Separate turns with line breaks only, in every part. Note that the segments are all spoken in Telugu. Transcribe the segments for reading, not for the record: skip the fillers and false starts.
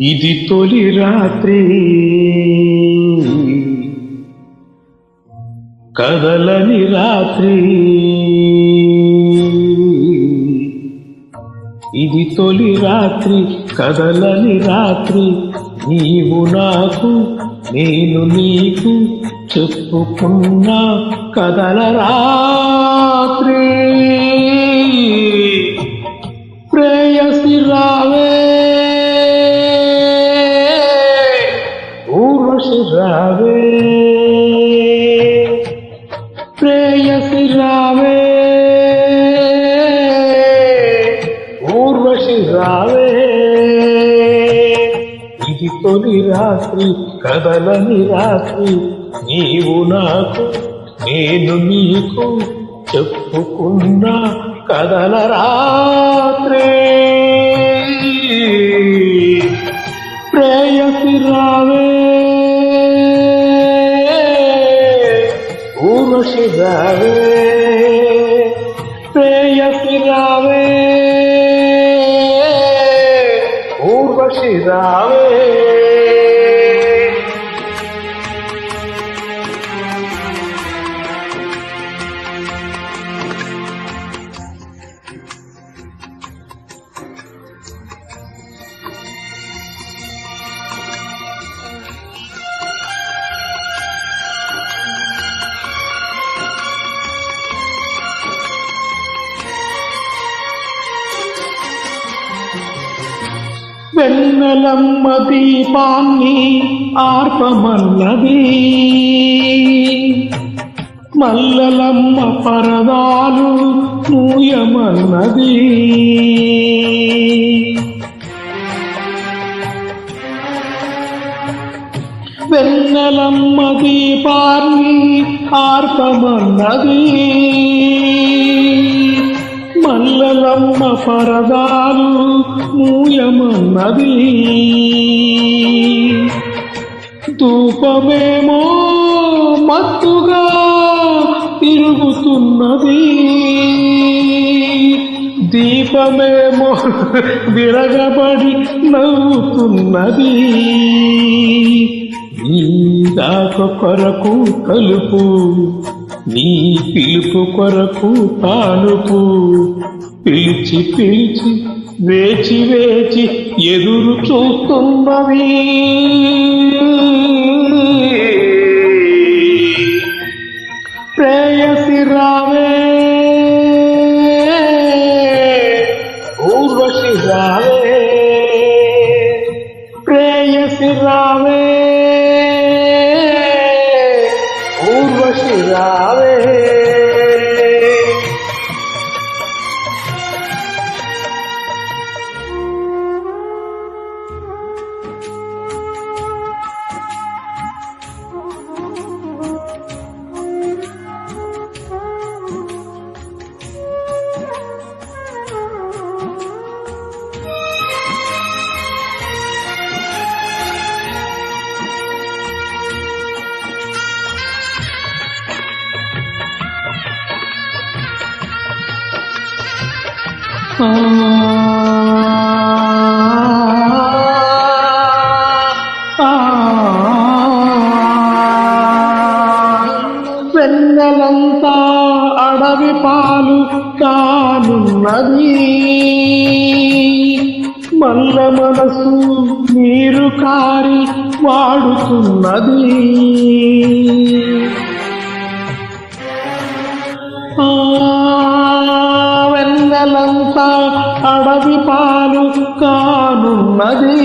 ఇది తొలి రాత్రి కదలని రాత్రి, ఇది తొలి రాత్రి కదలని రాత్రి, నీవు నాకు నేను నీకు చెప్పుకున్న కదల రాత్రి. ప్రేయసి రావే ఊర్వశి రావే, ప్రేయసి రావే ఊర్వశి రావే, ఇది తొలి రాత్రి కదలని రాత్రి, నీవు నాకు నేను నీకు చెప్పుకున్న కదల రాత్రి. ప్రేయసి రావే ఊర్వశి రావే, ప్రేయసి రావే ఊర్వశి రావే. వెన్నెలమ్మ దీపాన్ని ఆర్పమన్నది, మల్లెలమ్మ పరదాలు మూయమన్నది, వెన్నెలమ్మ దీపాన్ని ఆర్పమన్నది, మల్లెలమ్మ పరదాలు మూయమన్నది, ధూపమేమో మత్తుగా తిరుగుతున్నది, దీపమేమో విరగబడి నవ్వుతున్నది. నీ దాక కొరకు కలుపు, నీ పిలుపు కొరకు పానుపు, పిలిచి పిలిచి వేచి వేచి ఎదురు చూస్తున్నవి. ప్రేయసి రావే ఊర్వశి రావే, ప్రేయసి రావే ఊర్వశి రావే. వెన్నెలంతా అడవి పాలు కానున్నది, మల్ల మనసు నీరు కారి వాడుతున్నది, వెన్నెలంతా అడవి పాలు కానున్నది,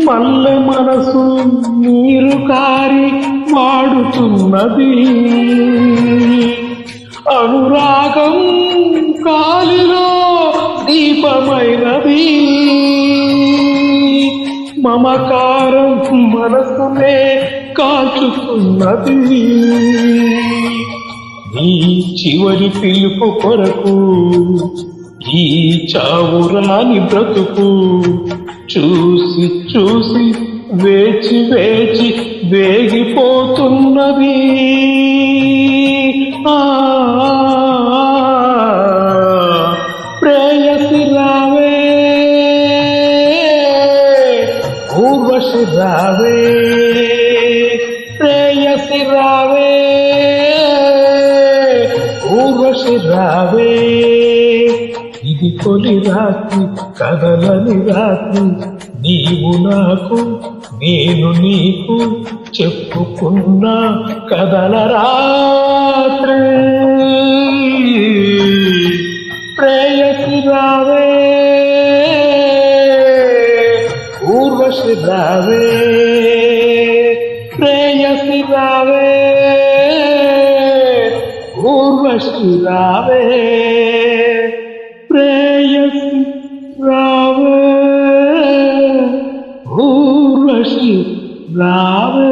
మల్లె మనసు నీరు కారి వాడుతున్నది, అనురాగం కాలిలో దీపమైనది, మమకారం మనసునే కాచుతున్నది నీ చివరి పిలుపు కొరకు ఈ చావురాని బ్రతుకు చూసి చూసి వేచి వేచి వేగిపోతున్నది ప్రేయసి రావే ఊర్వశి రావే ప్రేయసి రావే ఊర్వశి రావే ఇది తొలి రాత్రి కదలని రాత్రి నీవు నాకు నేను నీకు చెప్పుకున్న కదల రాత్రి ప్రేయసి రావే ఊర్వశి రావే ప్రేయసి రావే ఊర్వశి రావే ప్రేయసి రావే ఊర్వశి రావే